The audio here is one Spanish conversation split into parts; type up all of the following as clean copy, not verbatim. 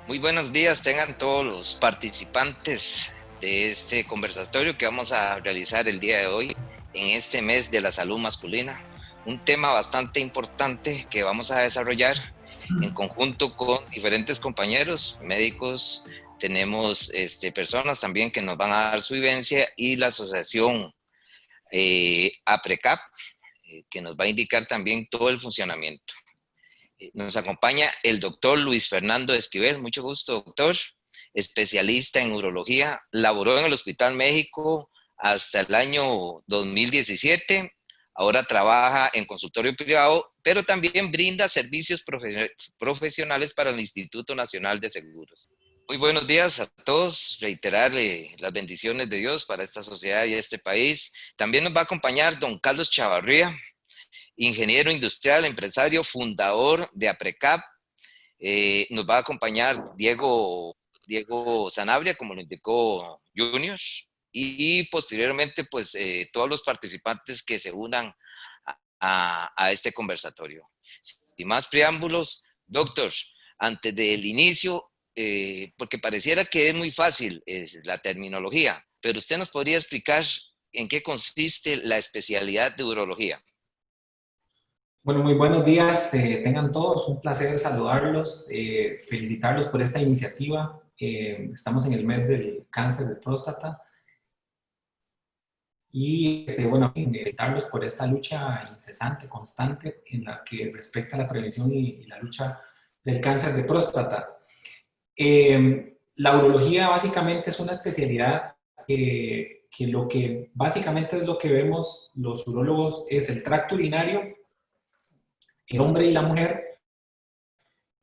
Muy buenos días, tengan todos los participantes de este conversatorio que vamos a realizar el día de hoy en este mes de la salud masculina. Un tema bastante importante que vamos a desarrollar en conjunto con diferentes compañeros médicos. Tenemos personas también que nos van a dar su vivencia y la asociación APRECAP, que nos va a indicar también todo el funcionamiento. Nos acompaña el doctor Luis Fernando Esquivel. Mucho gusto, doctor. Especialista en urología. Laboró en el Hospital México hasta el año 2017. Ahora trabaja en consultorio privado, pero también brinda servicios profesionales para el Instituto Nacional de Seguros. Muy buenos días a todos. Reiterarle las bendiciones de Dios para esta sociedad y este país. También nos va a acompañar don Carlos Chavarría, ingeniero industrial, empresario, fundador de APRECAP. Nos va a acompañar Diego Sanabria, como lo indicó Junior, y posteriormente, pues, todos los participantes que se unan a este conversatorio. Sin más preámbulos, doctor, antes del inicio, porque pareciera que es muy fácil la terminología, pero usted nos podría explicar en qué consiste la especialidad de urología. Bueno, muy buenos días, tengan todos, un placer saludarlos, felicitarlos por esta iniciativa. Estamos en el mes del cáncer de próstata y bueno, felicitarlos por esta lucha incesante, constante, en la que respecta a la prevención y la lucha del cáncer de próstata. La urología básicamente es una especialidad que lo que básicamente es lo que vemos los urólogos es el tracto urinario, el hombre y la mujer,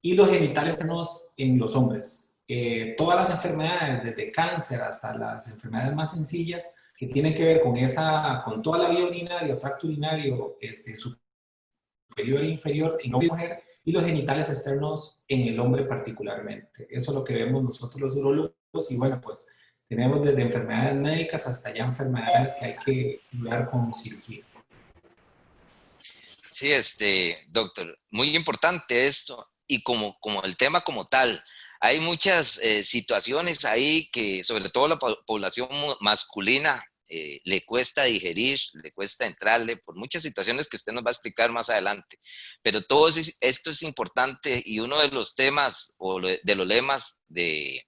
y los genitales externos en los hombres. Todas las enfermedades, desde cáncer hasta las enfermedades más sencillas, que tienen que ver con toda la vía urinaria, tracto urinario, superior e inferior en hombre y mujer, y los genitales externos en el hombre particularmente. Eso es lo que vemos nosotros los urólogos, y bueno, pues tenemos desde enfermedades médicas hasta ya enfermedades que hay que curar con cirugía. Sí, doctor, muy importante esto. Y como el tema como tal, hay muchas situaciones ahí que sobre todo la población masculina le cuesta digerir, le cuesta entrarle por muchas situaciones que usted nos va a explicar más adelante. Pero todo esto es importante, y uno de los temas o de los lemas de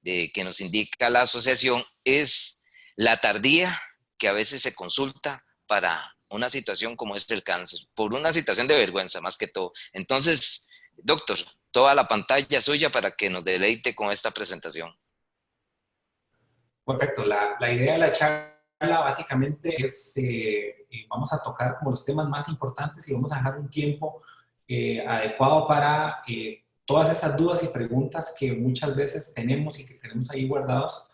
que nos indica la asociación es la tardía que a veces se consulta para una situación como es el cáncer, por una situación de vergüenza más que todo. Entonces, doctor, toda la pantalla suya para que nos deleite con esta presentación. Correcto, la idea de la charla básicamente es, vamos a tocar como los temas más importantes y vamos a dejar un tiempo adecuado para todas esas dudas y preguntas que muchas veces tenemos y que tenemos ahí guardados.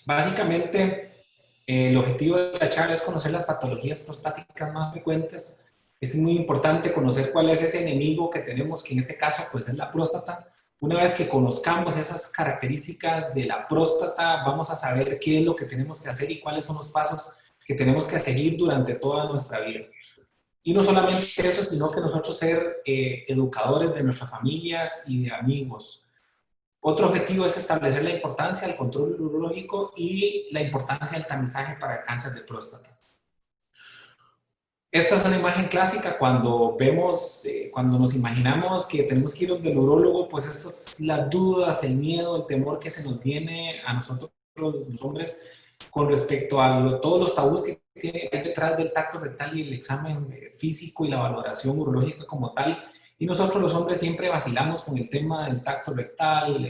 Básicamente, el objetivo de la charla es conocer las patologías prostáticas más frecuentes. Es muy importante conocer cuál es ese enemigo que tenemos, que en este caso pues es la próstata. Una vez que conozcamos esas características de la próstata, vamos a saber qué es lo que tenemos que hacer y cuáles son los pasos que tenemos que seguir durante toda nuestra vida. Y no solamente eso, sino que nosotros ser educadores de nuestras familias y de amigos. Otro objetivo es establecer la importancia del control urológico y la importancia del tamizaje para el cáncer de próstata. Esta es una imagen clásica cuando vemos, cuando nos imaginamos que tenemos que ir del urólogo, pues estas son las dudas, el miedo, el temor que se nos viene a nosotros los hombres con respecto a todos los tabús que hay detrás del tacto rectal y el examen físico y la valoración urológica como tal. Y nosotros los hombres siempre vacilamos con el tema del tacto rectal,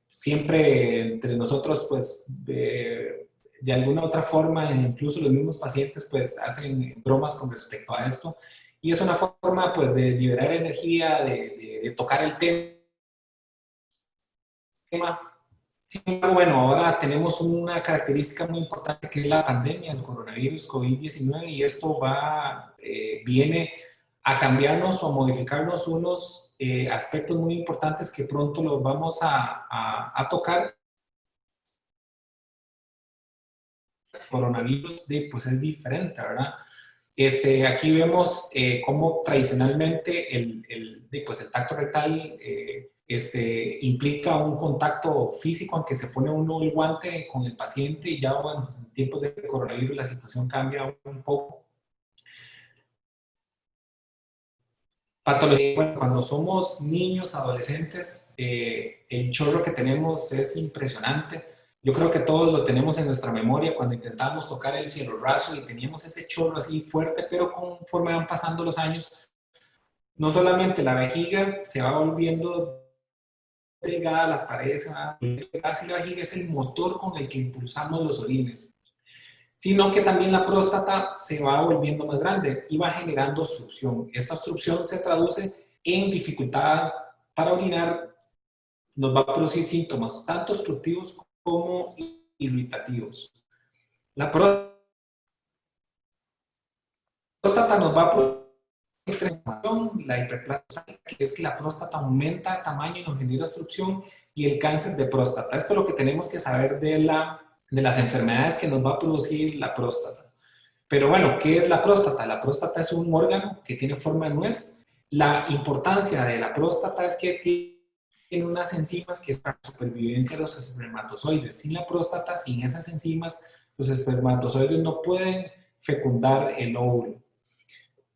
siempre entre nosotros, pues, de alguna otra forma, incluso los mismos pacientes, pues, hacen bromas con respecto a esto. Y es una forma, pues, de liberar energía, de tocar el tema. Sin embargo, bueno, ahora tenemos una característica muy importante que es la pandemia, el coronavirus COVID-19, y esto viene a cambiarnos o a modificarnos unos aspectos muy importantes que pronto los vamos a tocar. El coronavirus pues es diferente, ¿verdad? Aquí vemos cómo tradicionalmente pues el tacto rectal implica un contacto físico, aunque se pone uno el guante con el paciente, y ya bueno, pues en tiempos de coronavirus la situación cambia un poco. Patología, bueno, cuando somos niños, adolescentes, el chorro que tenemos es impresionante. Yo creo que todos lo tenemos en nuestra memoria cuando intentábamos tocar el cielo raso y teníamos ese chorro así fuerte, pero conforme van pasando los años, no solamente la vejiga se va volviendo delgada, las paredes se van volviendo delgadas, y la vejiga es el motor con el que impulsamos los orines, sino que también la próstata se va volviendo más grande y va generando obstrucción. Esta obstrucción se traduce en dificultad para orinar, nos va a producir síntomas tanto obstructivos como irritativos. La próstata nos va a producir la hiperplasia, que es que la próstata aumenta de tamaño y nos genera obstrucción, y el cáncer de próstata. Esto es lo que tenemos que saber de las enfermedades que nos va a producir la próstata. Pero bueno, ¿qué es la próstata? La próstata es un órgano que tiene forma de nuez. La importancia de la próstata es que tiene unas enzimas que es para la supervivencia de los espermatozoides. Sin la próstata, sin esas enzimas, los espermatozoides no pueden fecundar el óvulo.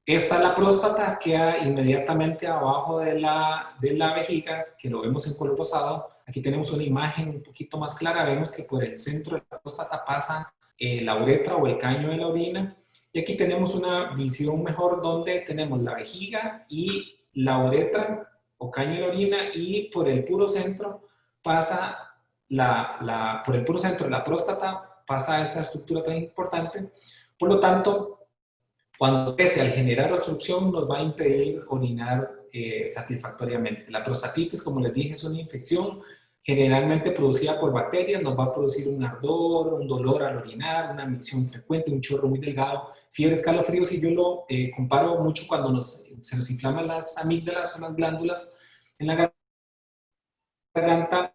La próstata queda inmediatamente abajo de la vejiga, que lo vemos en color rosado. Aquí tenemos una imagen un poquito más clara. Vemos que por el centro de la próstata pasa la uretra o el caño de la orina. Y aquí tenemos una visión mejor donde tenemos la vejiga y la uretra o caño de la orina, y por el puro centro pasa por el puro centro de la próstata pasa esta estructura tan importante. Por lo tanto, cuando crece, al generar obstrucción, nos va a impedir orinar satisfactoriamente. La prostatitis, como les dije, es una infección generalmente producida por bacterias. Nos va a producir un ardor, un dolor al orinar, una micción frecuente, un chorro muy delgado, fiebre, escalofríos, y yo lo comparo mucho cuando se nos inflaman las amígdalas o las glándulas en la garganta,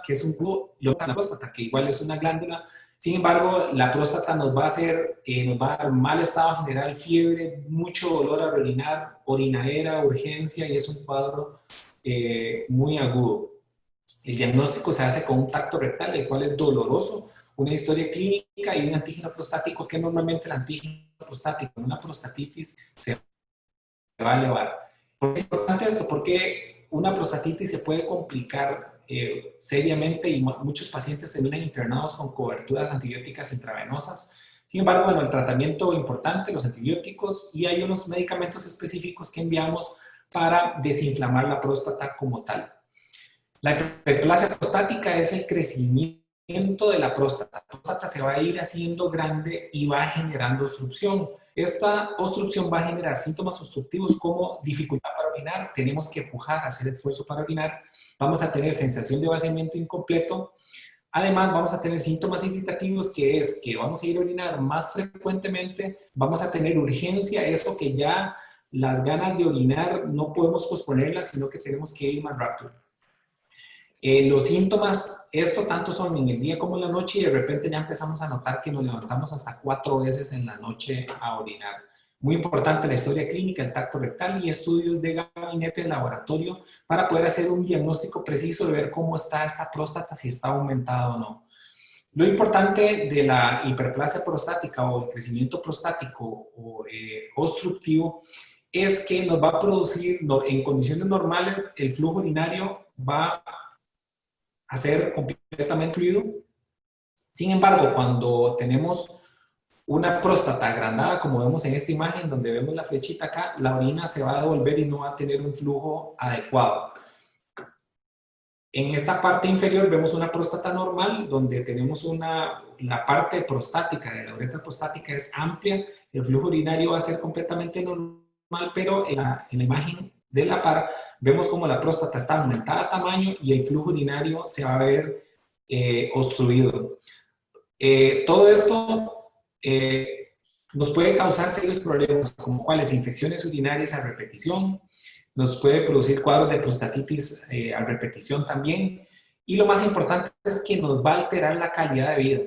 que es un cubo, y la próstata, que igual es una glándula. Sin embargo, la próstata nos va a dar mal estado general, fiebre, mucho dolor al orinar, orinadera, urgencia, y es un cuadro muy agudo. El diagnóstico se hace con un tacto rectal, el cual es doloroso, una historia clínica y un antígeno prostático, que normalmente el antígeno prostático en una prostatitis se va a elevar. ¿Por qué es importante esto? Porque una prostatitis se puede complicar seriamente, y muchos pacientes terminan internados con coberturas antibióticas intravenosas. Sin embargo, bueno, el tratamiento importante, los antibióticos, y hay unos medicamentos específicos que enviamos para desinflamar la próstata como tal. La hiperplasia prostática es el crecimiento de la próstata. La próstata se va a ir haciendo grande y va generando obstrucción. Esta obstrucción va a generar síntomas obstructivos como dificultad para orinar, tenemos que pujar, hacer esfuerzo para orinar, vamos a tener sensación de vaciamiento incompleto. Además, vamos a tener síntomas irritativos, que es que vamos a ir a orinar más frecuentemente, vamos a tener urgencia, eso que ya las ganas de orinar no podemos posponerlas, sino que tenemos que ir más rápido. Los síntomas, esto tanto son en el día como en la noche, y de repente ya empezamos a notar que nos levantamos hasta 4 veces en la noche a orinar. Muy importante la historia clínica, el tacto rectal y estudios de gabinete en laboratorio para poder hacer un diagnóstico preciso de ver cómo está esta próstata, si está aumentada o no. Lo importante de la hiperplasia prostática o el crecimiento prostático o obstructivo es que nos va a producir, en condiciones normales, el flujo urinario va a ser completamente fluido. Sin embargo, cuando tenemos una próstata agrandada, como vemos en esta imagen, donde vemos la flechita acá, la orina se va a devolver y no va a tener un flujo adecuado. En esta parte inferior vemos una próstata normal, donde tenemos la parte prostática de la uretra prostática es amplia, el flujo urinario va a ser completamente normal, pero en la imagen de la par vemos como la próstata está aumentada de tamaño y el flujo urinario se va a ver obstruido. Todo esto nos puede causar serios problemas, como cuáles: infecciones urinarias a repetición, nos puede producir cuadros de prostatitis a repetición también, y lo más importante es que nos va a alterar la calidad de vida.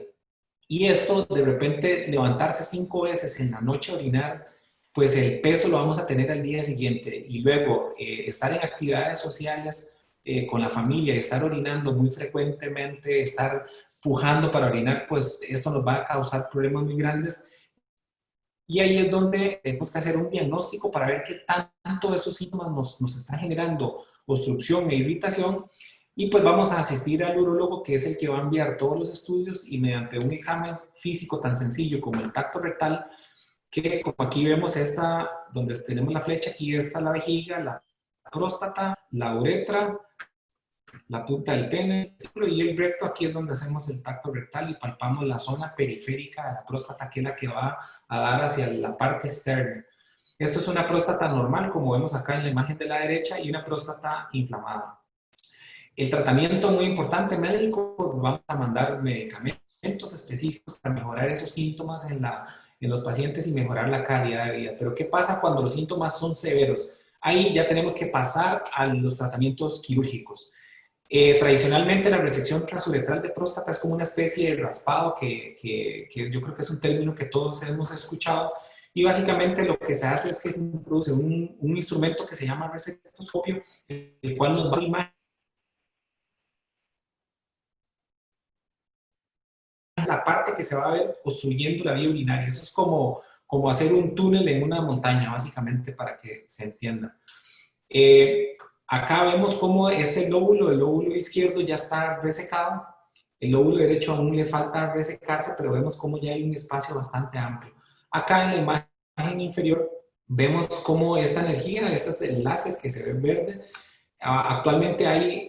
Y esto, de repente, levantarse 5 veces en la noche a orinar, pues el peso lo vamos a tener al día siguiente. Y luego estar en actividades sociales con la familia, estar orinando muy frecuentemente, estar pujando para orinar, pues esto nos va a causar problemas muy grandes. Y ahí es donde tenemos que hacer un diagnóstico para ver qué tanto esos síntomas nos están generando obstrucción e irritación. Y pues vamos a asistir al urólogo, que es el que va a enviar todos los estudios, y mediante un examen físico tan sencillo como el tacto rectal, que como aquí vemos esta, donde tenemos la flecha, aquí está la vejiga, la próstata, la uretra, la punta del pene y el recto. Aquí es donde hacemos el tacto rectal y palpamos la zona periférica de la próstata, que es la que va a dar hacia la parte externa. Esto es una próstata normal, como vemos acá en la imagen de la derecha, y una próstata inflamada. El tratamiento muy importante médico, vamos a mandar medicamentos específicos para mejorar esos síntomas en los pacientes y mejorar la calidad de vida. Pero ¿qué pasa cuando los síntomas son severos? Ahí ya tenemos que pasar a los tratamientos quirúrgicos. Tradicionalmente la resección transuretral de próstata es como una especie de raspado que yo creo que es un término que todos hemos escuchado, y básicamente lo que se hace es que se introduce un instrumento que se llama resectoscopio, el cual nos va a imaginar la parte que se va a ver obstruyendo la vía urinaria. Eso es como hacer un túnel en una montaña, básicamente, para que se entienda. Acá vemos cómo este lóbulo, el lóbulo izquierdo ya está resecado, el lóbulo derecho aún le falta resecarse, pero vemos cómo ya hay un espacio bastante amplio. Acá en la imagen inferior vemos cómo esta energía, este es el láser que se ve verde. Actualmente hay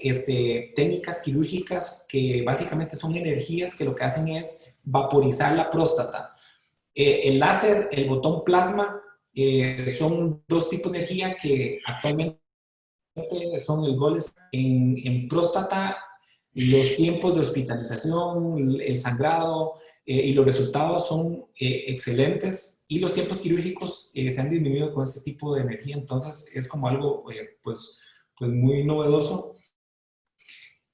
técnicas quirúrgicas que básicamente son energías que lo que hacen es vaporizar la próstata. El láser, el botón plasma, son dos tipos de energía que actualmente son el gol en próstata. Los tiempos de hospitalización, el sangrado y los resultados son excelentes, y los tiempos quirúrgicos se han disminuido con este tipo de energía. Entonces es como algo pues muy novedoso.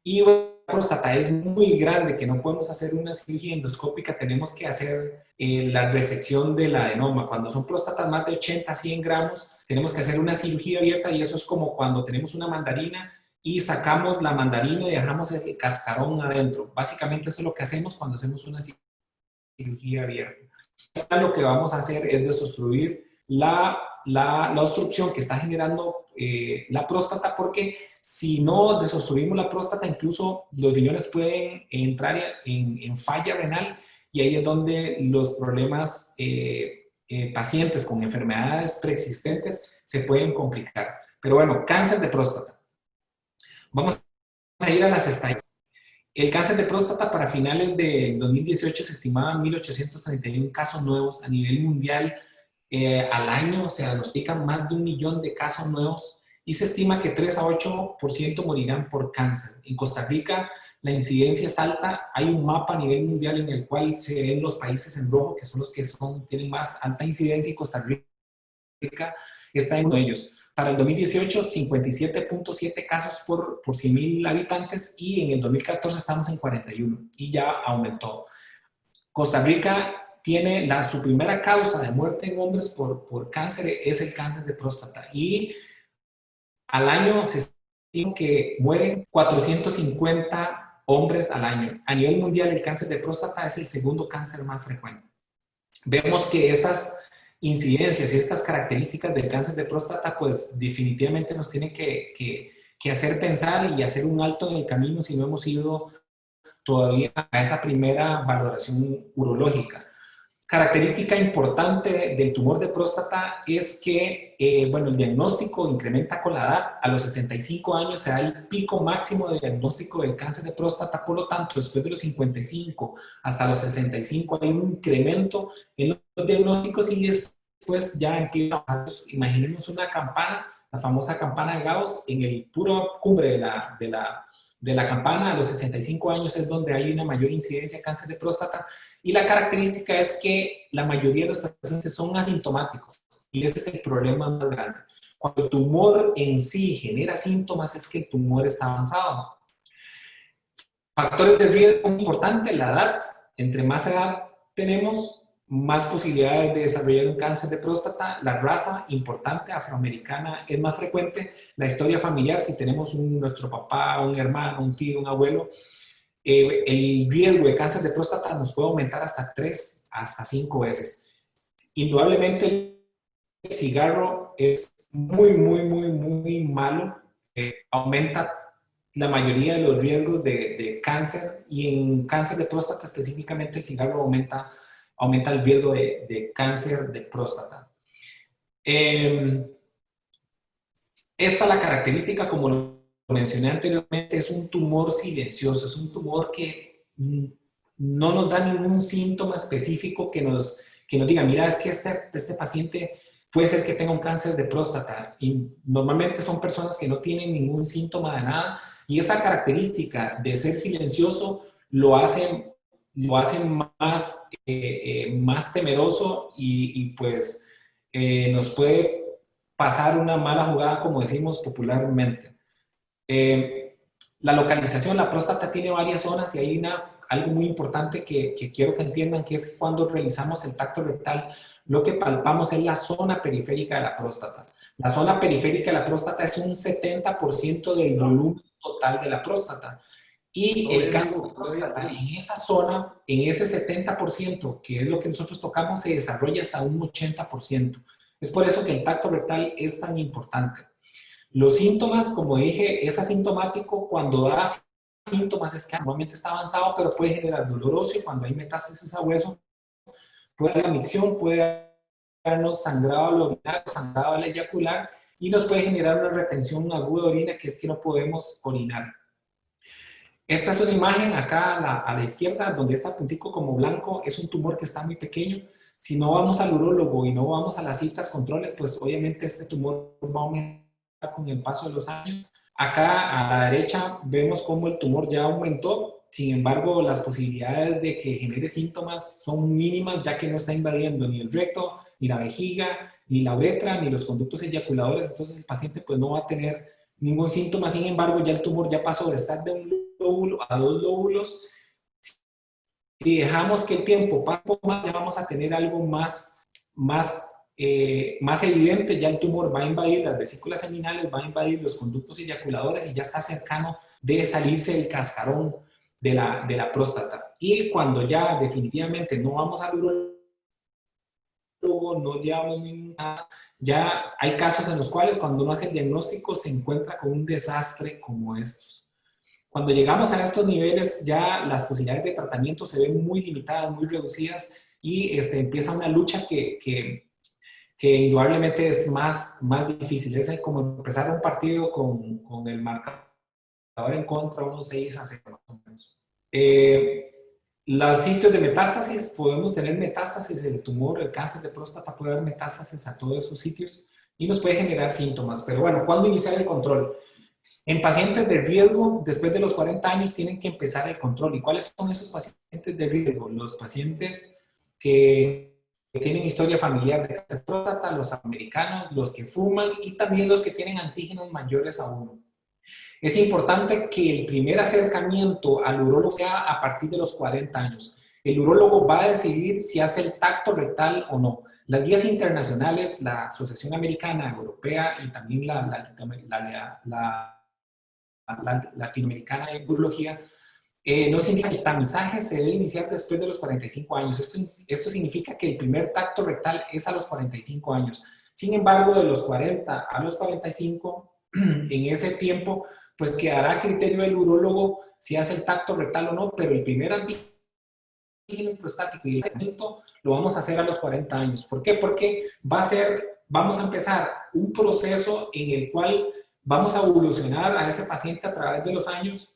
Y la próstata es muy grande, que no podemos hacer una cirugía endoscópica, tenemos que hacer la resección del adenoma. Cuando son próstatas más de 80 a 100 gramos, tenemos que hacer una cirugía abierta, y eso es como cuando tenemos una mandarina y sacamos la mandarina y dejamos el cascarón adentro. Básicamente eso es lo que hacemos cuando hacemos una cirugía abierta. Lo que vamos a hacer es desobstruir la obstrucción que está generando la próstata, porque si no desobstruimos la próstata, incluso los riñones pueden entrar en falla renal, y ahí es donde los problemas pacientes con enfermedades preexistentes se pueden complicar. Pero bueno, cáncer de próstata. Vamos a ir a las estadísticas. El cáncer de próstata para finales de 2018 se estimaban 1.831 casos nuevos a nivel mundial. Al año se diagnostican más de 1 millón de casos nuevos, y se estima que 3 a 8% morirán por cáncer. En Costa Rica la incidencia es alta. Hay un mapa a nivel mundial en el cual se ven los países en rojo, que son los que tienen más alta incidencia, y Costa Rica está en uno de ellos. Para el 2018, 57.7 casos por 100.000 habitantes, y en el 2014 estamos en 41, y ya aumentó. Costa Rica tiene su primera causa de muerte en hombres por cáncer, es el cáncer de próstata, y al año se estima que mueren 450 hombres al año. A nivel mundial, el cáncer de próstata es el segundo cáncer más frecuente. Vemos que estas incidencias y estas características del cáncer de próstata, pues definitivamente nos tienen que hacer pensar y hacer un alto en el camino si no hemos ido todavía a esa primera valoración urológica. Característica importante del tumor de próstata es que, el diagnóstico incrementa con la edad. A los 65 años se da el pico máximo de diagnóstico del cáncer de próstata. Por lo tanto, después de los 55 hasta los 65 hay un incremento en los diagnósticos, y después ya empieza, imaginemos una campana, la famosa campana de Gauss, en el puro cumbre de la campana. A los 65 años es donde hay una mayor incidencia de cáncer de próstata, y la característica es que la mayoría de los pacientes son asintomáticos, y ese es el problema más grande. Cuando el tumor en sí genera síntomas, es que el tumor está avanzado. Factores de riesgo muy importante, la edad. Entre más edad tenemos, más posibilidades de desarrollar un cáncer de próstata. La raza, importante, afroamericana, es más frecuente. La historia familiar, si tenemos nuestro papá, un hermano, un tío, un abuelo, el riesgo de cáncer de próstata nos puede aumentar hasta 3 hasta 5 veces. Indudablemente el cigarro es muy, muy, muy, muy malo. Aumenta la mayoría de los riesgos de cáncer, y en cáncer de próstata específicamente el cigarro aumenta el riesgo de cáncer de próstata. Esta la característica, como lo mencioné anteriormente, es un tumor silencioso, es un tumor que no nos da ningún síntoma específico que nos diga, mira, es que este paciente puede ser que tenga un cáncer de próstata, y normalmente son personas que no tienen ningún síntoma de nada, y esa característica de ser silencioso lo hace más temeroso, y pues nos puede pasar una mala jugada, como decimos popularmente. La localización, la próstata tiene varias zonas, y hay algo muy importante que quiero que entiendan, que es cuando realizamos el tacto rectal, lo que palpamos es la zona periférica de la próstata. La zona periférica de la próstata es un 70% del volumen total de la próstata. Y el cáncer de próstata en esa zona, en ese 70%, que es lo que nosotros tocamos, se desarrolla hasta un 80%. Es por eso que el tacto rectal es tan importante. Los síntomas, como dije, es asintomático. Cuando da síntomas es que normalmente está avanzado, pero puede generar dolor óseo cuando hay metástasis a hueso, puede haber micción, puede darnos sangrado al orinar, sangrado al eyacular, y nos puede generar una retención aguda de orina, que es que no podemos orinar. Esta es una imagen acá a la izquierda, donde está puntico como blanco, es un tumor que está muy pequeño. Si no vamos al urólogo y no vamos a las citas controles, pues obviamente este tumor va a aumentar con el paso de los años. Acá a la derecha vemos cómo el tumor ya aumentó, sin embargo las posibilidades de que genere síntomas son mínimas, ya que no está invadiendo ni el recto, ni la vejiga, ni la uretra, ni los conductos eyaculadores. Entonces el paciente pues no va a tener ningún síntoma. Sin embargo, ya el tumor ya pasó de estar de un lóbulo a 2 lóbulos. Si dejamos que el tiempo pase un poco más, ya vamos a tener algo más evidente. Ya el tumor va a invadir las vesículas seminales, va a invadir los conductos eyaculadores, y ya está cercano de salirse del cascarón de la próstata. Y cuando ya definitivamente no vamos al urólogo, no llevamos ninguna, ya hay casos en los cuales cuando uno hace el diagnóstico se encuentra con un desastre como estos. Cuando llegamos a estos niveles, ya las posibilidades de tratamiento se ven muy limitadas, muy reducidas, y empieza una lucha que indudablemente es más difícil. Es como empezar un partido con el marcador en contra, unos 6-0 más o menos. Los sitios de metástasis, podemos tener metástasis, el tumor, el cáncer de próstata puede haber metástasis a todos esos sitios y nos puede generar síntomas. Pero bueno, ¿cuándo iniciar el control? En pacientes de riesgo, después de los 40 años, tienen que empezar el control. ¿Y cuáles son esos pacientes de riesgo? Los pacientes que tienen historia familiar de cáncer de próstata, los americanos, los que fuman, y también los que tienen antígenos mayores a 1. Es importante que el primer acercamiento al urólogo sea a partir de los 40 años. El urólogo va a decidir si hace el tacto rectal o no. Las guías internacionales, la Asociación Americana, Europea, y también la Latinoamericana de Urología, nos indica que el tamizaje se debe iniciar después de los 45 años. Esto significa que el primer tacto rectal es a los 45 años. Sin embargo, de los 40 a los 45, en ese tiempo, pues quedará a criterio del urólogo si hace el tacto rectal o no, pero el primer antígeno prostático y el tratamiento lo vamos a hacer a los 40 años. ¿Por qué? Porque vamos a empezar un proceso en el cual vamos a evolucionar a ese paciente a través de los años,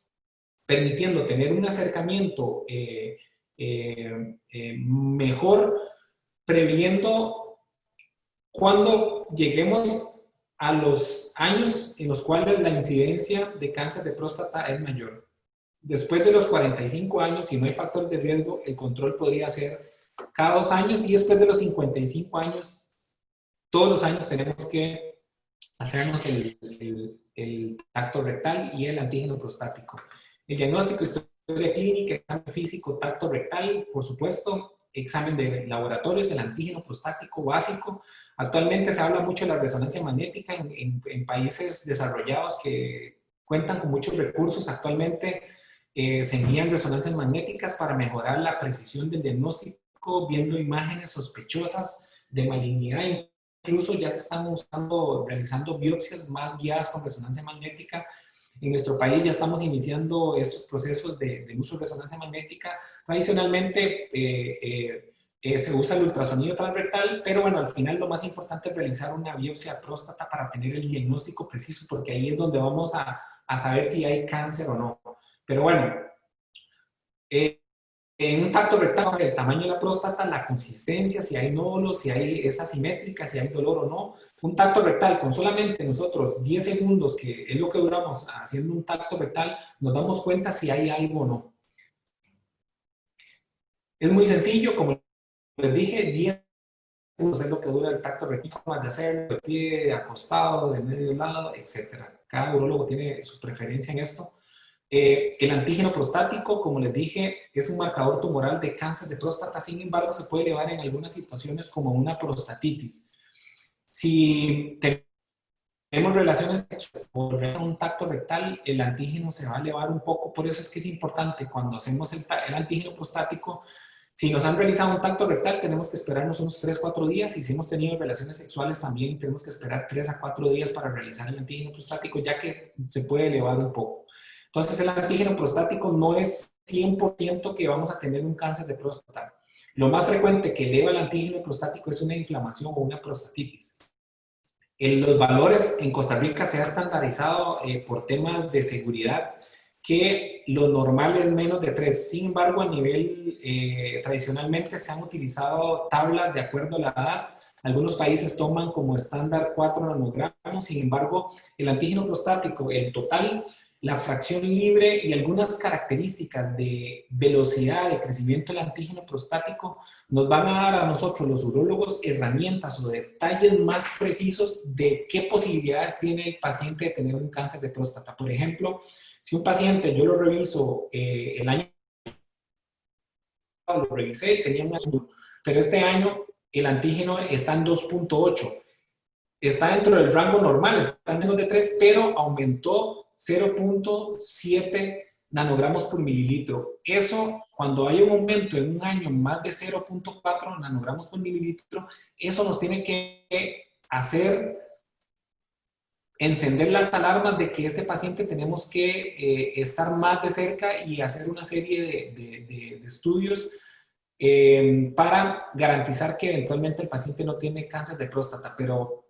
permitiendo tener un acercamiento mejor, previendo cuando lleguemos a los años en los cuales la incidencia de cáncer de próstata es mayor. Después de los 45 años, si no hay factores de riesgo, el control podría ser cada 2 años, y después de los 55 años, todos los años tenemos que hacernos el tacto rectal y el antígeno prostático. El diagnóstico, historia clínica, examen físico, tacto rectal, por supuesto, examen de laboratorio es el antígeno prostático básico. Actualmente se habla mucho de la resonancia magnética en países desarrollados que cuentan con muchos recursos. Actualmente se envían resonancias magnéticas para mejorar la precisión del diagnóstico, viendo imágenes sospechosas de malignidad. Incluso ya se están usando, realizando biopsias más guiadas con resonancia magnética. En nuestro país ya estamos iniciando estos procesos de uso de resonancia magnética. Tradicionalmente se usa el ultrasonido transrectal, pero bueno, al final lo más importante es realizar una biopsia de próstata para tener el diagnóstico preciso, porque ahí es donde vamos a saber si hay cáncer o no. Pero bueno, en un tacto rectal, el tamaño de la próstata, la consistencia, si hay nódulos, si es asimétrica, si hay dolor o no. Un tacto rectal con solamente nosotros 10 segundos, que es lo que duramos haciendo un tacto rectal, nos damos cuenta si hay algo o no. Es muy sencillo, como les dije, 10 segundos es lo que dura el tacto rectal, formas de hacerlo, de pie, de acostado, de medio lado, etc. Cada urólogo tiene su preferencia en esto. El antígeno prostático, como les dije, es un marcador tumoral de cáncer de próstata, sin embargo, se puede elevar en algunas situaciones como una prostatitis. Si tenemos relaciones sexuales o un tacto rectal, el antígeno se va a elevar un poco, por eso es que es importante cuando hacemos el antígeno prostático. Si nos han realizado un tacto rectal, tenemos que esperarnos unos 3-4 días, y si hemos tenido relaciones sexuales también tenemos que esperar 3-4 días para realizar el antígeno prostático, ya que se puede elevar un poco. Entonces, el antígeno prostático no es 100% que vamos a tener un cáncer de próstata. Lo más frecuente que eleva el antígeno prostático es una inflamación o una prostatitis. Los valores en Costa Rica se ha estandarizado por temas de seguridad, que lo normal es menos de 3. Sin embargo, a nivel, tradicionalmente se han utilizado tablas de acuerdo a la edad. Algunos países toman como estándar 4 nanogramos. Sin embargo, el antígeno prostático, el total, la fracción libre y algunas características de velocidad de crecimiento del antígeno prostático nos van a dar a nosotros, los urólogos, herramientas o detalles más precisos de qué posibilidades tiene el paciente de tener un cáncer de próstata. Por ejemplo, si un paciente yo lo reviso el año pasado, lo revisé y tenía un azul, pero este año el antígeno está en 2.8. Está dentro del rango normal, está en menos de 3, pero aumentó 0.7 nanogramos por mililitro. Eso, cuando hay un aumento en un año más de 0.4 nanogramos por mililitro, eso nos tiene que hacer encender las alarmas de que ese paciente tenemos que estar más de cerca y hacer una serie de estudios para garantizar que eventualmente el paciente no tiene cáncer de próstata. Pero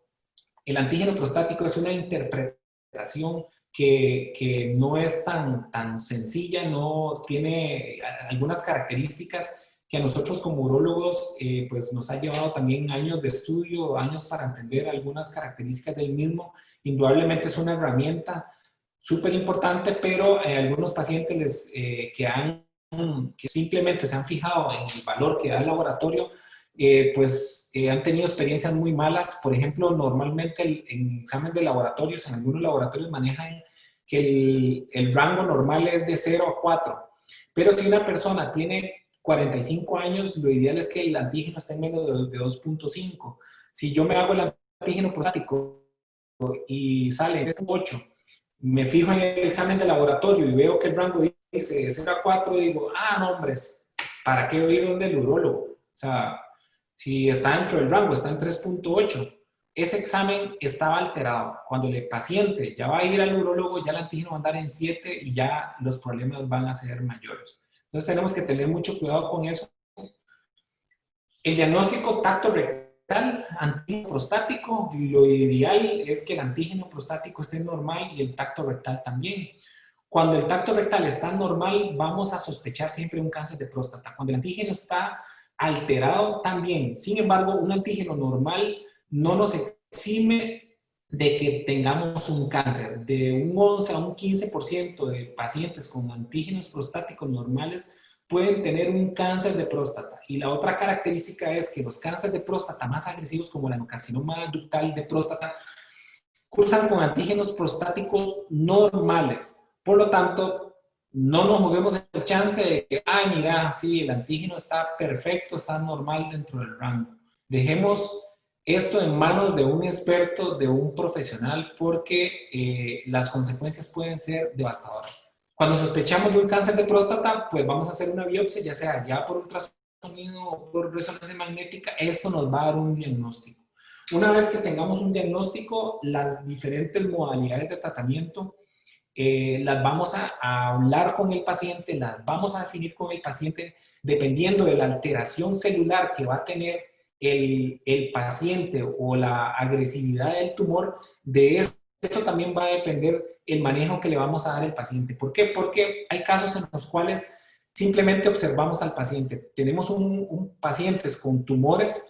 el antígeno prostático es una interpretación que no es tan sencilla, no tiene algunas características que a nosotros como urólogos pues nos ha llevado también años de estudio, años para entender algunas características del mismo. Indudablemente es una herramienta súper importante, pero algunos pacientes que simplemente se han fijado en el valor que da el laboratorio, han tenido experiencias muy malas. Por ejemplo, normalmente en examen de laboratorios, en algunos laboratorios manejan que el rango normal es de 0 a 4, pero si una persona tiene 45 años, lo ideal es que el antígeno esté en menos de 2.5. Si yo me hago el antígeno prostático y sale en 8, me fijo en el examen de laboratorio y veo que el rango dice de 0 a 4, digo, no, hombres, ¿para qué ir donde el urólogo? O sea, si está dentro del rango, está en 3.8, ese examen estaba alterado. Cuando el paciente ya va a ir al urólogo, ya el antígeno va a andar en 7 y ya los problemas van a ser mayores. Entonces tenemos que tener mucho cuidado con eso. El diagnóstico tacto rectal, antígeno prostático, lo ideal es que el antígeno prostático esté normal y el tacto rectal también. Cuando el tacto rectal está normal, vamos a sospechar siempre un cáncer de próstata. Cuando el antígeno está alterado, también. Sin embargo, un antígeno normal no nos exime de que tengamos un cáncer. De un 11 a un 15% de pacientes con antígenos prostáticos normales pueden tener un cáncer de próstata. Y la otra característica es que los cánceres de próstata más agresivos, como el adenocarcinoma ductal de próstata, cursan con antígenos prostáticos normales. Por lo tanto, no nos juguemos el chance de que, ay, mira, sí, el antígeno está perfecto, está normal dentro del rango. Dejemos esto en manos de un experto, de un profesional, porque las consecuencias pueden ser devastadoras. Cuando sospechamos de un cáncer de próstata, pues vamos a hacer una biopsia, ya sea ya por ultrasonido o por resonancia magnética. Esto nos va a dar un diagnóstico. Una vez que tengamos un diagnóstico, las diferentes modalidades de tratamiento las vamos a hablar con el paciente, las vamos a definir con el paciente dependiendo de la alteración celular que va a tener el paciente o la agresividad del tumor. De esto también va a depender el manejo que le vamos a dar al paciente. ¿Por qué? Porque hay casos en los cuales simplemente observamos al paciente. Tenemos pacientes con tumores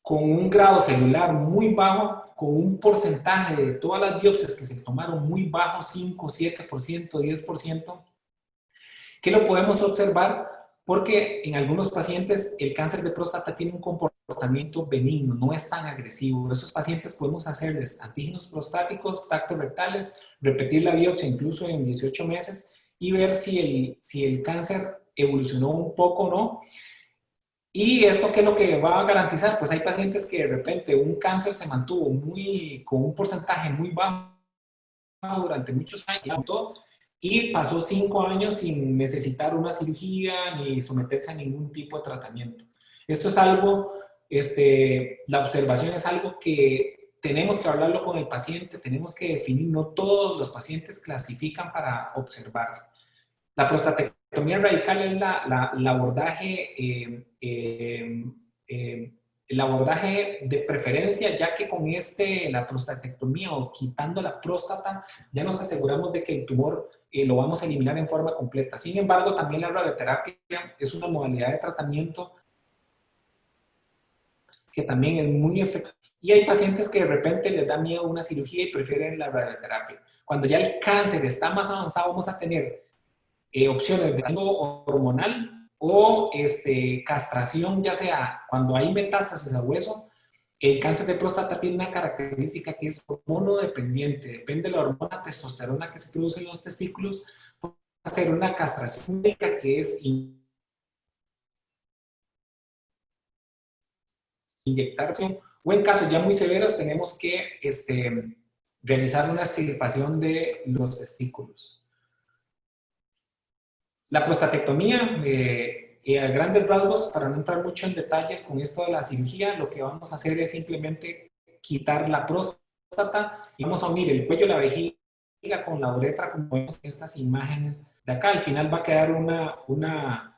con un grado celular muy bajo, con un porcentaje de todas las biopsias que se tomaron muy bajo, 5, 7%, 10%, que lo podemos observar porque en algunos pacientes el cáncer de próstata tiene un comportamiento benigno, no es tan agresivo. Esos pacientes podemos hacerles antígenos prostáticos, tactos rectales, repetir la biopsia incluso en 18 meses y ver si el cáncer evolucionó un poco o no. ¿Y esto qué es lo que va a garantizar? Pues hay pacientes que de repente un cáncer se mantuvo con un porcentaje muy bajo durante muchos años y pasó 5 años sin necesitar una cirugía ni someterse a ningún tipo de tratamiento. Esto es algo, la observación es algo que tenemos que hablarlo con el paciente, tenemos que definir, no todos los pacientes clasifican para observarse. La prostatectomía radical es el abordaje de preferencia, ya que con la prostatectomía o quitando la próstata, ya nos aseguramos de que el tumor lo vamos a eliminar en forma completa. Sin embargo, también la radioterapia es una modalidad de tratamiento que también es muy efectiva. Y hay pacientes que de repente les da miedo una cirugía y prefieren la radioterapia. Cuando ya el cáncer está más avanzado, vamos a tener opciones de hormonal o castración, ya sea cuando hay metástasis a hueso. El cáncer de próstata tiene una característica que es hormonodependiente, depende de la hormona testosterona que se produce en los testículos. Puede hacer una castración médica que es inyectarse, o en casos ya muy severos tenemos que realizar una extirpación de los testículos. La prostatectomía, a grandes rasgos, para no entrar mucho en detalles con esto de la cirugía, lo que vamos a hacer es simplemente quitar la próstata y vamos a unir el cuello y la vejiga con la uretra, como vemos en estas imágenes de acá. Al final va a quedar una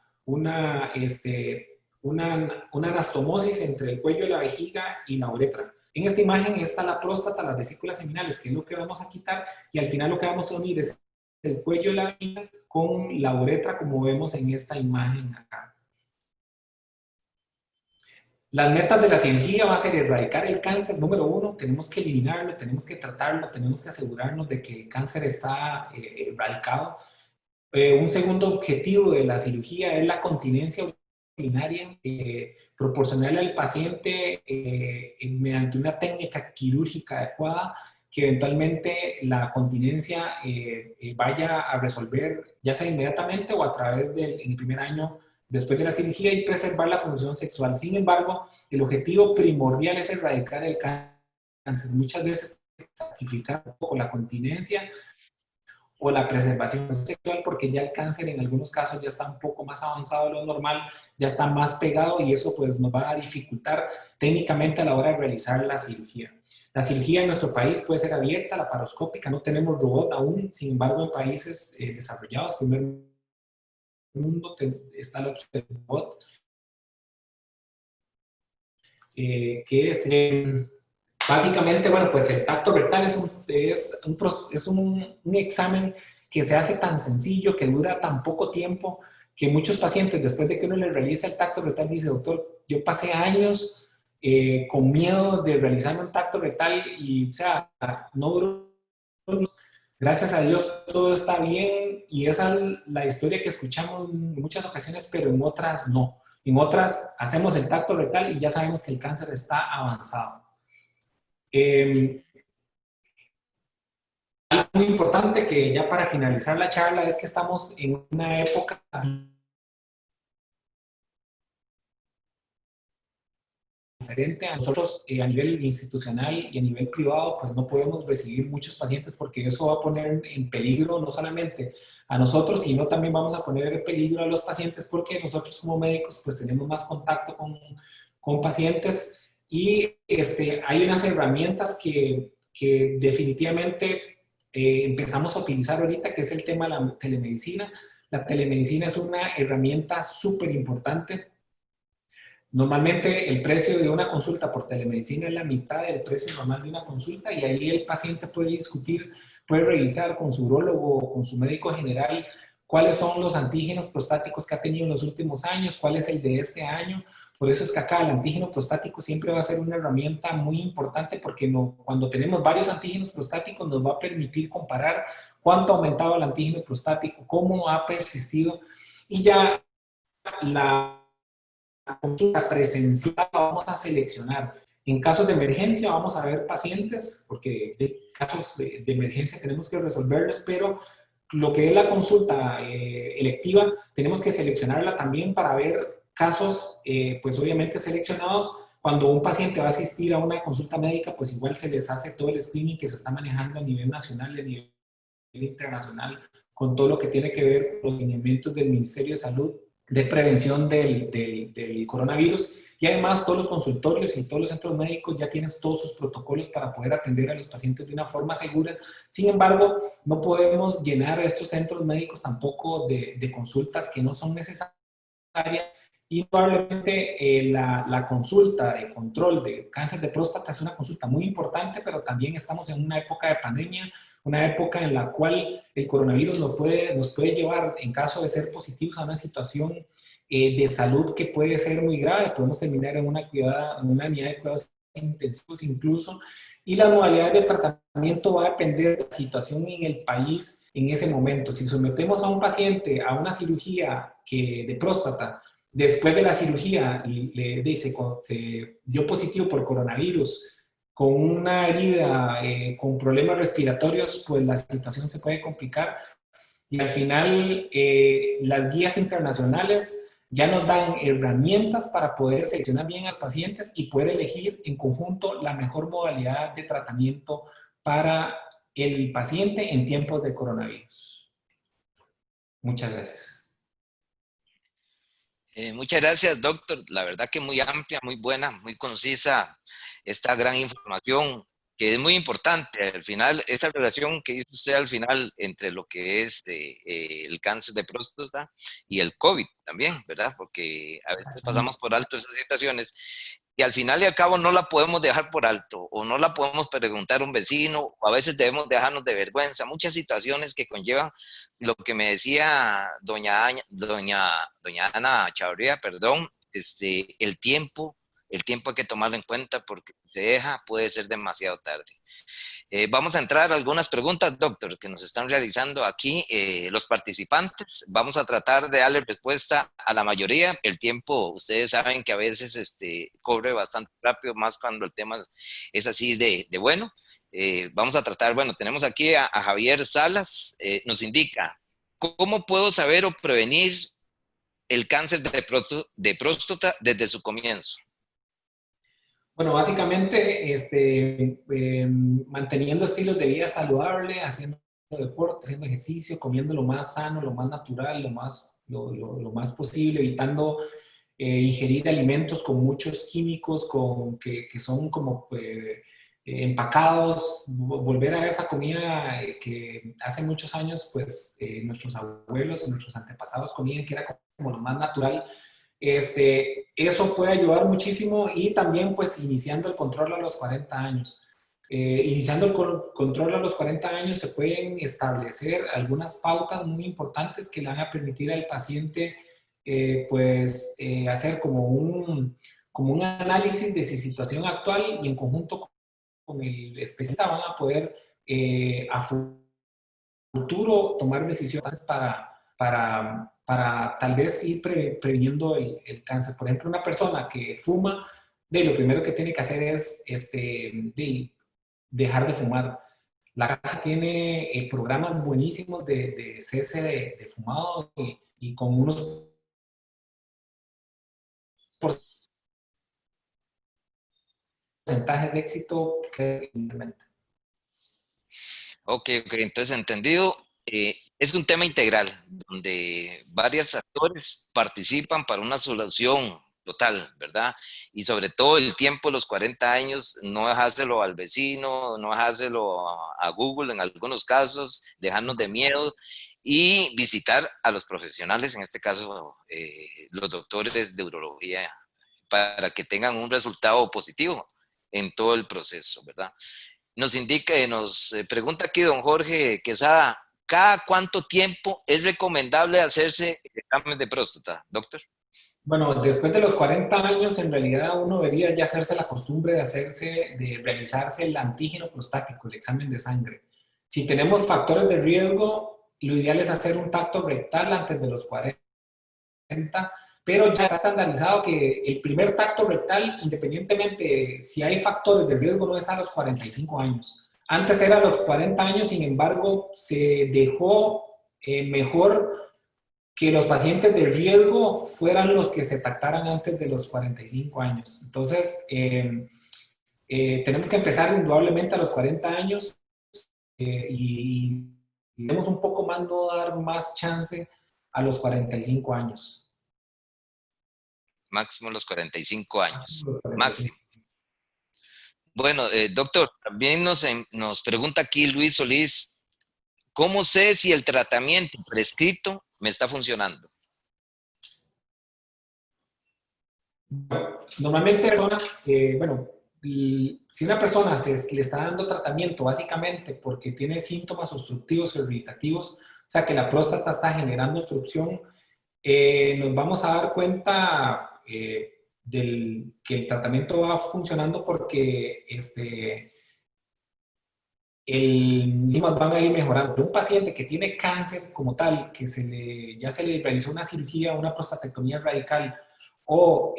anastomosis entre el cuello y la vejiga y la uretra. En esta imagen está la próstata, las vesículas seminales, que es lo que vamos a quitar, y al final lo que vamos a unir es el cuello y la vejiga con la uretra, como vemos en esta imagen acá. Las metas de la cirugía va a ser erradicar el cáncer, número 1, tenemos que eliminarlo, tenemos que tratarlo, tenemos que asegurarnos de que el cáncer está erradicado. Un segundo objetivo de la cirugía es la continencia urinaria, proporcionarle al paciente mediante una técnica quirúrgica adecuada que eventualmente la continencia vaya a resolver, ya sea inmediatamente o a través en el primer año después de la cirugía, y preservar la función sexual. Sin embargo, el objetivo primordial es erradicar el cáncer. Muchas veces sacrificar un poco la continencia o la preservación sexual, porque ya el cáncer en algunos casos ya está un poco más avanzado de lo normal, ya está más pegado, y eso pues nos va a dificultar técnicamente a la hora de realizar la cirugía. La cirugía en nuestro país puede ser abierta, laparoscópica, no tenemos robot aún, sin embargo en países desarrollados, primer mundo, está la opción de robot, que es... básicamente, bueno, pues el tacto rectal es un examen que se hace tan sencillo, que dura tan poco tiempo, que muchos pacientes, después de que uno les realiza el tacto rectal, dice, doctor, yo pasé años con miedo de realizarme un tacto rectal y, o sea, no duró. Gracias a Dios todo está bien, y esa es la historia que escuchamos en muchas ocasiones, pero en otras no. En otras hacemos el tacto rectal y ya sabemos que el cáncer está avanzado. algo muy importante que ya para finalizar la charla es que estamos en una época diferente a nosotros a nivel institucional y a nivel privado, pues no podemos recibir muchos pacientes porque eso va a poner en peligro no solamente a nosotros, sino también vamos a poner en peligro a los pacientes porque nosotros como médicos pues tenemos más contacto con pacientes y hay unas herramientas que definitivamente empezamos a utilizar ahorita, que es el tema de la telemedicina. La telemedicina es una herramienta súper importante. Normalmente el precio de una consulta por telemedicina es la mitad del precio normal de una consulta y ahí el paciente puede discutir, puede revisar con su urólogo o con su médico general cuáles son los antígenos prostáticos que ha tenido en los últimos años, cuál es el de este año. Por eso es que acá el antígeno prostático siempre va a ser una herramienta muy importante porque cuando tenemos varios antígenos prostáticos nos va a permitir comparar cuánto ha aumentado el antígeno prostático, cómo ha persistido y ya la consulta presencial vamos a seleccionar. En casos de emergencia vamos a ver pacientes, porque de casos de emergencia tenemos que resolverlos, pero lo que es la consulta electiva, tenemos que seleccionarla también para ver casos, pues obviamente seleccionados. Cuando un paciente va a asistir a una consulta médica, pues igual se les hace todo el screening que se está manejando a nivel nacional y a nivel internacional, con todo lo que tiene que ver con los lineamientos del Ministerio de Salud de prevención del coronavirus y además todos los consultorios y todos los centros médicos ya tienen todos sus protocolos para poder atender a los pacientes de una forma segura. Sin embargo, no podemos llenar a estos centros médicos tampoco de consultas que no son necesarias y probablemente la consulta de control de cáncer de próstata es una consulta muy importante, pero también estamos en una época de pandemia, una época en la cual el coronavirus nos puede llevar, en caso de ser positivos, a una situación de salud que puede ser muy grave. Podemos terminar en una unidad de cuidados intensivos incluso, y la modalidad de tratamiento va a depender de la situación en el país en ese momento. Si sometemos a un paciente a una cirugía de próstata, después de la cirugía se dio positivo por coronavirus, con una herida, con problemas respiratorios, pues la situación se puede complicar. Y al final, las guías internacionales ya nos dan herramientas para poder seleccionar bien a los pacientes y poder elegir en conjunto la mejor modalidad de tratamiento para el paciente en tiempos de coronavirus. Muchas gracias. Muchas gracias, doctor. La verdad que muy amplia, muy buena, muy concisa esta gran información que es muy importante. Al final, esa relación que hizo usted al final entre lo que es el cáncer de próstata y el COVID también, ¿verdad? Porque a veces pasamos por alto esas situaciones y al final y al cabo no la podemos dejar por alto o no la podemos preguntar a un vecino o a veces debemos dejarnos de vergüenza. Muchas situaciones que conllevan lo que me decía doña Ana Chavarría, perdón, el tiempo hay que tomarlo en cuenta porque si se deja puede ser demasiado tarde. Vamos a entrar a algunas preguntas, doctor, que nos están realizando aquí los participantes. Vamos a tratar de darle respuesta a la mayoría. El tiempo, ustedes saben que a veces corre bastante rápido, más cuando el tema es así de bueno. Vamos a tratar, bueno, tenemos aquí a Javier Salas, nos indica, ¿cómo puedo saber o prevenir el cáncer de próstata desde su comienzo? Bueno, básicamente manteniendo estilos de vida saludable, haciendo deporte, haciendo ejercicio, comiendo lo más sano, lo más natural, lo más posible, evitando ingerir alimentos con muchos químicos que son como empacados, volver a esa comida que hace muchos años pues nuestros abuelos y nuestros antepasados comían, que era como lo más natural. Eso puede ayudar muchísimo y también pues iniciando el control a los 40 años. Iniciando el control a los 40 años se pueden establecer algunas pautas muy importantes que le van a permitir al paciente hacer como un análisis de su situación actual y en conjunto con el especialista van a poder a futuro tomar decisiones para tal vez ir previniendo el cáncer. Por ejemplo, una persona que fuma, lo primero que tiene que hacer es dejar de fumar. La caja tiene programas buenísimos de cese de fumado y con unos porcentajes de éxito que Ok, ok, entonces entendido. Es un tema integral donde varios actores participan para una solución total, ¿verdad? Y sobre todo el tiempo, los 40 años, no dejárselo al vecino, no dejárselo a Google en algunos casos, dejarnos de miedo y visitar a los profesionales, en este caso los doctores de urología, para que tengan un resultado positivo en todo el proceso, ¿verdad? Nos indica, nos pregunta aquí don Jorge Quesada, ¿cada cuánto tiempo es recomendable hacerse el examen de próstata, doctor? Bueno, después de los 40 años, en realidad uno debería ya hacerse la costumbre de realizarse el antígeno prostático, el examen de sangre. Si tenemos factores de riesgo, lo ideal es hacer un tacto rectal antes de los 40, pero ya está estandarizado que el primer tacto rectal, independientemente si hay factores de riesgo, no es a los 45 años. Antes era a los 40 años, sin embargo, se dejó mejor que los pacientes de riesgo fueran los que se tactaran antes de los 45 años. Entonces, tenemos que empezar indudablemente a los 40 años y demos un poco más, no dar más chance a los 45 años. Máximo los 45 años. Los 45. Máximo. Bueno, doctor, también nos pregunta aquí Luis Solís, ¿cómo sé si el tratamiento prescrito me está funcionando? Normalmente, bueno, si una persona le está dando tratamiento básicamente porque tiene síntomas obstructivos o irritativos, o sea que la próstata está generando obstrucción, nos vamos a dar cuenta que el tratamiento va funcionando porque van a ir mejorando. Un paciente que tiene cáncer como tal, que ya se le realizó una cirugía, una prostatectomía radical, o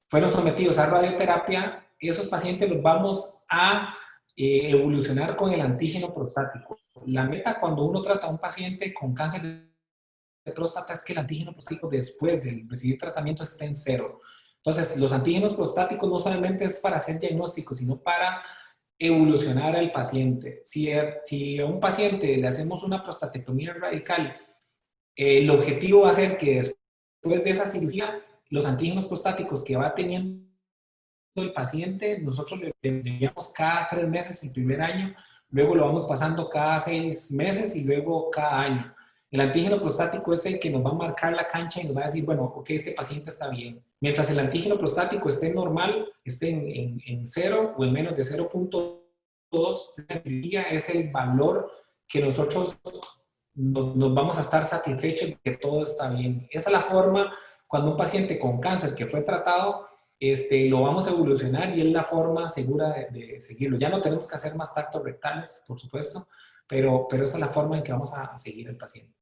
fueron sometidos a radioterapia, esos pacientes los vamos a evolucionar con el antígeno prostático. La meta cuando uno trata a un paciente con cáncer de próstata es que el antígeno prostático después de recibir tratamiento esté en cero. Entonces, los antígenos prostáticos no solamente es para hacer diagnóstico, sino para evolucionar al paciente. Si a un paciente le hacemos una prostatectomía radical, el objetivo va a ser que después de esa cirugía, los antígenos prostáticos que va teniendo el paciente, nosotros le enviamos cada 3 meses el primer año, luego lo vamos pasando cada 6 meses y luego cada año. El antígeno prostático es el que nos va a marcar la cancha y nos va a decir, bueno, ok, este paciente está bien. Mientras el antígeno prostático esté normal, esté en 0 o en menos de 0.2, la cirugía es el valor que nosotros nos vamos a estar satisfechos de que todo está bien. Esa es la forma cuando un paciente con cáncer que fue tratado, lo vamos a evolucionar y es la forma segura de seguirlo. Ya no tenemos que hacer más tactos rectales, por supuesto, pero esa es la forma en que vamos a seguir al paciente.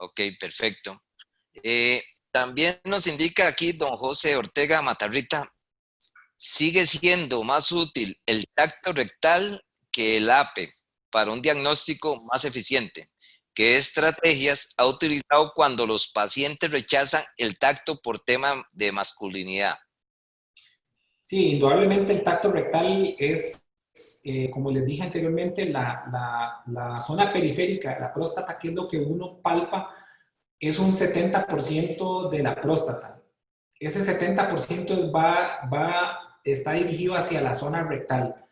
Ok, perfecto. También nos indica aquí don José Ortega Matarrita, sigue siendo más útil el tacto rectal que el APE para un diagnóstico más eficiente. ¿Qué estrategias ha utilizado cuando los pacientes rechazan el tacto por tema de masculinidad? Sí, indudablemente el tacto rectal es, como les dije anteriormente, la zona periférica de la próstata, que es lo que uno palpa, es un 70% de la próstata. Ese 70% está dirigido hacia la zona rectal.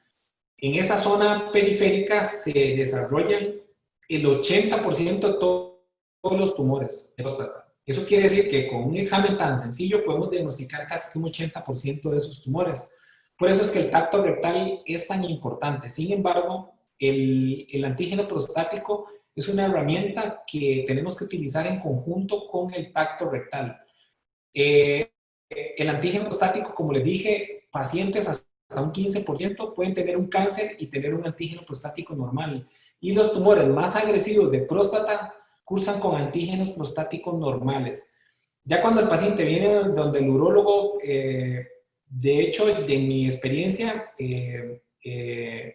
En esa zona periférica se desarrollan el 80% de todos los tumores de próstata. Eso quiere decir que con un examen tan sencillo podemos diagnosticar casi que un 80% de esos tumores. Por eso es que el tacto rectal es tan importante. Sin embargo, el antígeno prostático es una herramienta que tenemos que utilizar en conjunto con el tacto rectal. El antígeno prostático, como les dije, pacientes hasta un 15% pueden tener un cáncer y tener un antígeno prostático normal. Y los tumores más agresivos de próstata cursan con antígenos prostáticos normales. Ya cuando el paciente viene donde el urólogo, de hecho, de mi experiencia,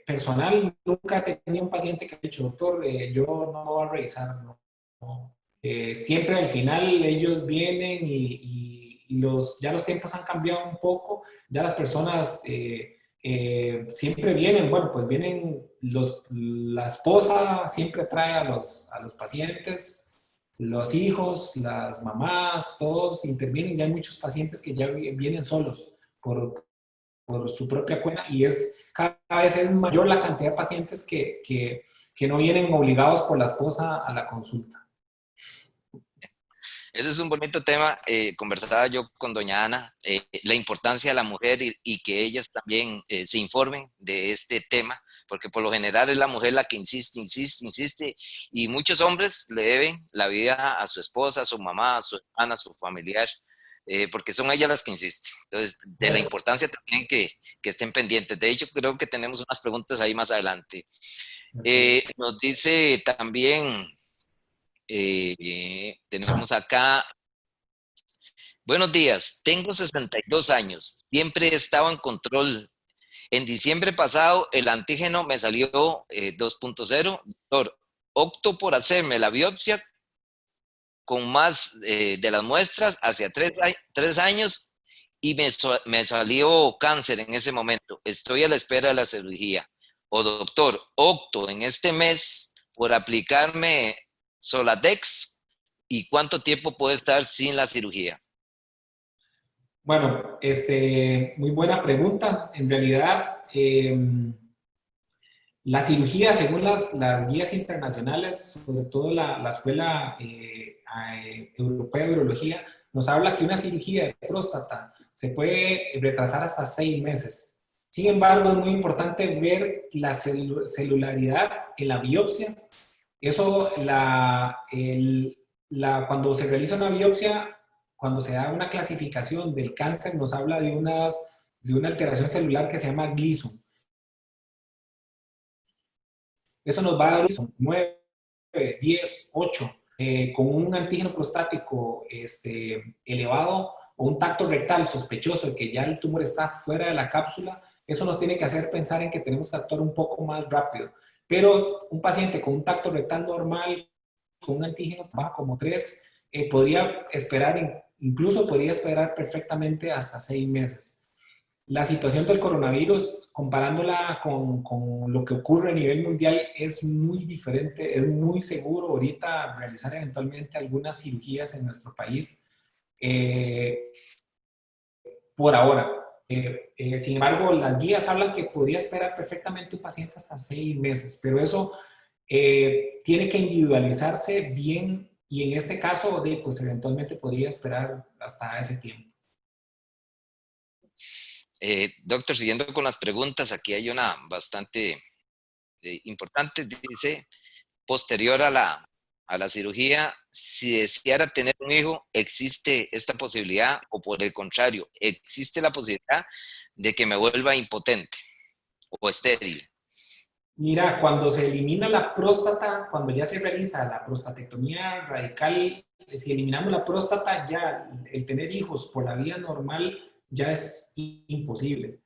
personal, nunca he tenido un paciente que ha dicho, doctor, yo no me voy a revisar, no, no. Siempre al final ellos vienen y ya los tiempos han cambiado un poco, ya las personas siempre vienen, bueno, pues vienen, la esposa siempre trae a los pacientes, los hijos, las mamás, todos intervienen, ya hay muchos pacientes que ya vienen solos por su propia cuenta y cada vez es mayor la cantidad de pacientes que no vienen obligados por la esposa a la consulta. Ese es un bonito tema. Conversaba yo con doña Ana, la importancia de la mujer y que ellas también se informen de este tema, porque por lo general es la mujer la que insiste, insiste, insiste, y muchos hombres le deben la vida a su esposa, a su mamá, a su hermana, a su familiar, porque son ellas las que insisten. Entonces, de la importancia también que estén pendientes. De hecho, creo que tenemos unas preguntas ahí más adelante. Nos dice también... tenemos acá, buenos días, tengo 62 años, siempre he estado en control. En diciembre pasado el antígeno me salió 2.0. Doctor, opto por hacerme la biopsia con más de las muestras hacia 3 años y me salió cáncer en ese momento. Estoy a la espera de la cirugía. O doctor, opto en este mes por aplicarme Soladex, ¿y cuánto tiempo puede estar sin la cirugía? Bueno, muy buena pregunta. En realidad, la cirugía, según las guías internacionales, sobre todo la Escuela Europea de Urología, nos habla que una cirugía de próstata se puede retrasar hasta 6 meses. Sin embargo, es muy importante ver la celularidad en la biopsia. Eso, cuando se realiza una biopsia, cuando se da una clasificación del cáncer, nos habla de una alteración celular que se llama Gleason. Eso nos va a dar 9, 10, 8, con un antígeno prostático elevado o un tacto rectal sospechoso de que ya el tumor está fuera de la cápsula. Eso nos tiene que hacer pensar en que tenemos que actuar un poco más rápido. Pero un paciente con un tacto rectal normal, con un antígeno bajo como 3, podría esperar, incluso podría esperar perfectamente hasta 6 meses. La situación del coronavirus, comparándola con lo que ocurre a nivel mundial, es muy diferente, es muy seguro ahorita realizar eventualmente algunas cirugías en nuestro país, por ahora. Sin embargo, las guías hablan que podría esperar perfectamente un paciente hasta 6 meses, pero eso tiene que individualizarse bien y en este caso, pues eventualmente podría esperar hasta ese tiempo. Doctor, siguiendo con las preguntas, aquí hay una bastante importante. Dice, posterior a la cirugía, si deseara tener un hijo, ¿existe esta posibilidad? O por el contrario, ¿existe la posibilidad de que me vuelva impotente o estéril? Mira, cuando se elimina la próstata, cuando ya se realiza la prostatectomía radical, si eliminamos la próstata, ya el tener hijos por la vía normal ya es imposible.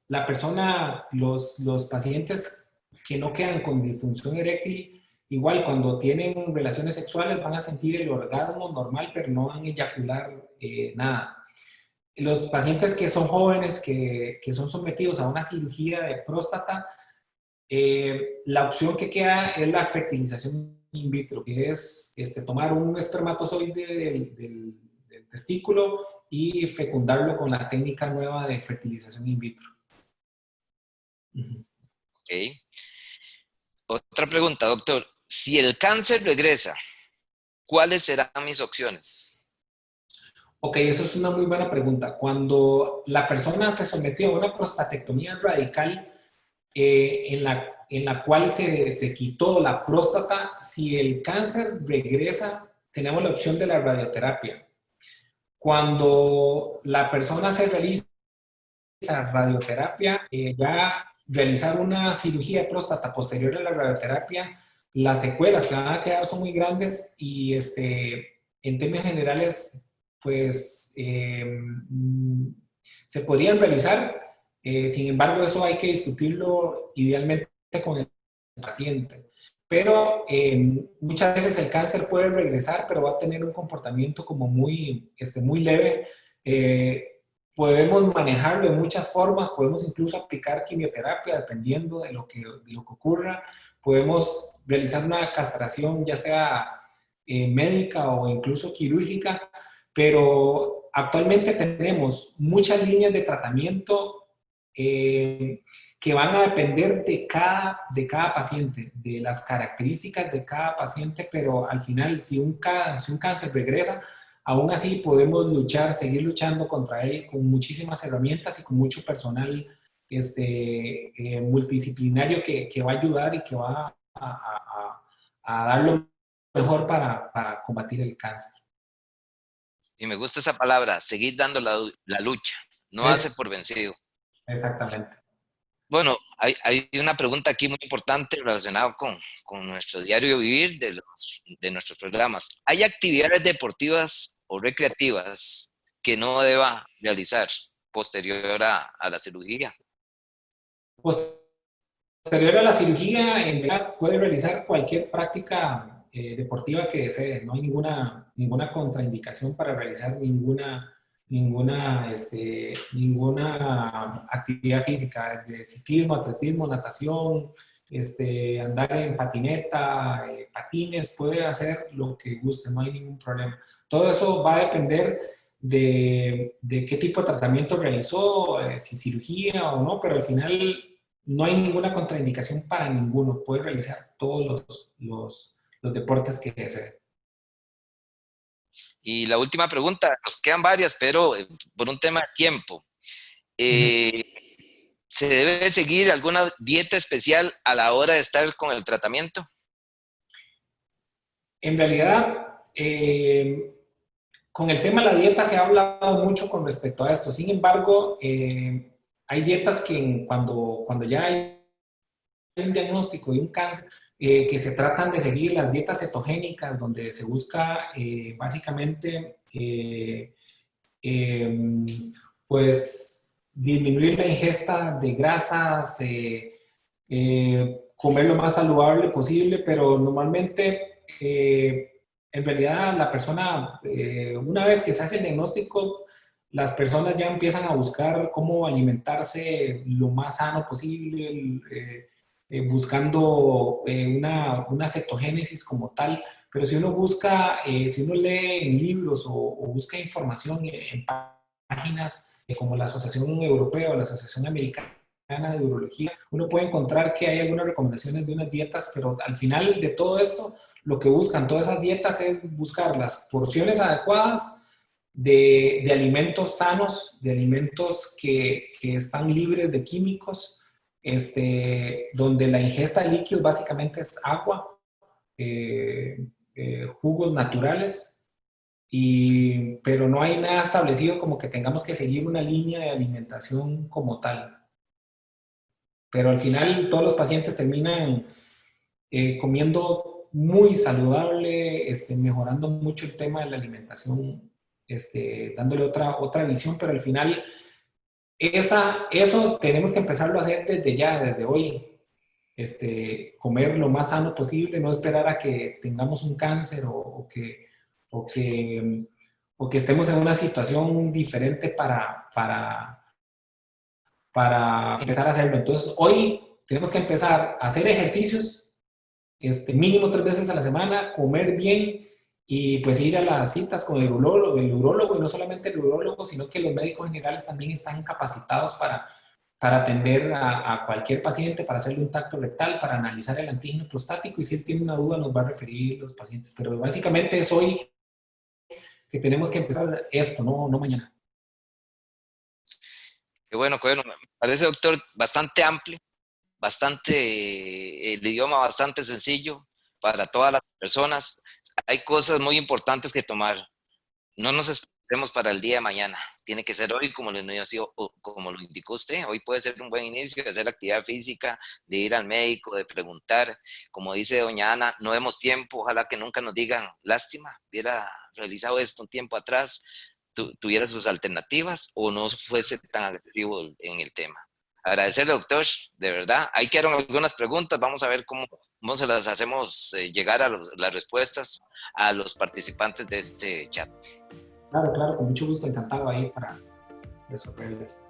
La persona, los pacientes que no quedan con disfunción eréctil, igual cuando tienen relaciones sexuales van a sentir el orgasmo normal, pero no van a eyacular nada. Los pacientes que son jóvenes, que son sometidos a una cirugía de próstata, la opción que queda es la fertilización in vitro, que es tomar un espermatozoide del testículo y fecundarlo con la técnica nueva de fertilización in vitro. Ok. Otra pregunta, doctor. Si el cáncer regresa, ¿cuáles serán mis opciones? Ok, eso es una muy buena pregunta. Cuando la persona se sometió a una prostatectomía radical, en la cual se quitó la próstata, si el cáncer regresa, tenemos la opción de la radioterapia. Cuando la persona se realiza radioterapia, ya realizar una cirugía de próstata posterior a la radioterapia, las secuelas que van a quedar son muy grandes y en términos generales, pues se podrían realizar, Sin embargo, eso hay que discutirlo idealmente con el paciente. Pero muchas veces el cáncer puede regresar, pero va a tener un comportamiento como muy leve. Podemos manejarlo de muchas formas, podemos incluso aplicar quimioterapia dependiendo de lo que ocurra. Podemos realizar una castración, ya sea médica o incluso quirúrgica, pero actualmente tenemos muchas líneas de tratamiento que van a depender de cada paciente, de las características de cada paciente, pero al final, si un cáncer regresa, aún así podemos luchar, seguir luchando contra él con muchísimas herramientas y con mucho personal multidisciplinario que va a ayudar y que va a dar lo mejor para combatir el cáncer. Y me gusta esa palabra, seguir dando la lucha, no hace Es, por vencido. exactamente. Bueno, hay una pregunta aquí muy importante relacionada con nuestro diario vivir de nuestros programas. ¿Hay actividades deportivas o recreativas que no deba realizar posterior a la cirugía? Posterior a la cirugía, en verdad puede realizar cualquier práctica deportiva que desee. No hay ninguna contraindicación para realizar ninguna actividad física, de ciclismo, atletismo, natación, andar en patineta, patines, puede hacer lo que guste, no hay ningún problema. Todo eso va a depender de qué tipo de tratamiento realizó, si cirugía o no, pero al final no hay ninguna contraindicación para ninguno. Puede realizar todos los deportes que desee. Y la última pregunta, nos quedan varias, pero por un tema de tiempo. Eh, ¿Se debe seguir alguna dieta especial a la hora de estar con el tratamiento? En realidad, con el tema de la dieta se ha hablado mucho con respecto a esto. Sin embargo, hay dietas que cuando ya hay un diagnóstico de un cáncer, que se tratan de seguir las dietas cetogénicas, donde se busca básicamente eh, pues disminuir la ingesta de grasas, comer lo más saludable posible, pero normalmente en realidad la persona, una vez que se hace el diagnóstico, las personas ya empiezan a buscar cómo alimentarse lo más sano posible, buscando una cetogénesis como tal. Pero si uno busca, si uno lee en libros o busca información en páginas como la Asociación Europea o la Asociación Americana de Urología, uno puede encontrar que hay algunas recomendaciones de unas dietas, pero al final de todo esto, lo que buscan todas esas dietas es buscar las porciones adecuadas de alimentos sanos, de alimentos que están libres de químicos, donde la ingesta de líquidos básicamente es agua, jugos naturales, pero no hay nada establecido como que tengamos que seguir una línea de alimentación como tal. Pero al final todos los pacientes terminan comiendo muy saludable, mejorando mucho el tema de la alimentación, dándole otra visión, pero al final eso tenemos que empezarlo a hacer desde ya, desde hoy. Comer lo más sano posible, no esperar a que tengamos un cáncer o que, o que estemos en una situación diferente para empezar a hacerlo. Entonces, hoy tenemos que empezar a hacer ejercicios, mínimo 3 veces a la semana, comer bien y pues ir a las citas con el urólogo, y no solamente el urólogo, sino que los médicos generales también están capacitados para atender a cualquier paciente, para hacerle un tacto rectal, para analizar el antígeno prostático, y si él tiene una duda nos va a referir los pacientes. Pero básicamente es hoy que tenemos que empezar esto, no mañana. Qué bueno, me parece, doctor, bastante amplio, el idioma bastante sencillo para todas las personas. Hay cosas muy importantes que tomar. No nos esperemos para el día de mañana. Tiene que ser hoy, como lo indicó usted. Hoy puede ser un buen inicio de hacer actividad física, de ir al médico, de preguntar. Como dice doña Ana, no vemos tiempo. Ojalá que nunca nos digan, lástima, hubiera realizado esto un tiempo atrás, tuviera sus alternativas o no fuese tan agresivo en el tema. Agradecerle, doctor, de verdad. Ahí quedaron algunas preguntas, vamos a ver cómo se las hacemos llegar a las respuestas a los participantes de este chat. Claro, claro, con mucho gusto, encantado ahí para resolverles.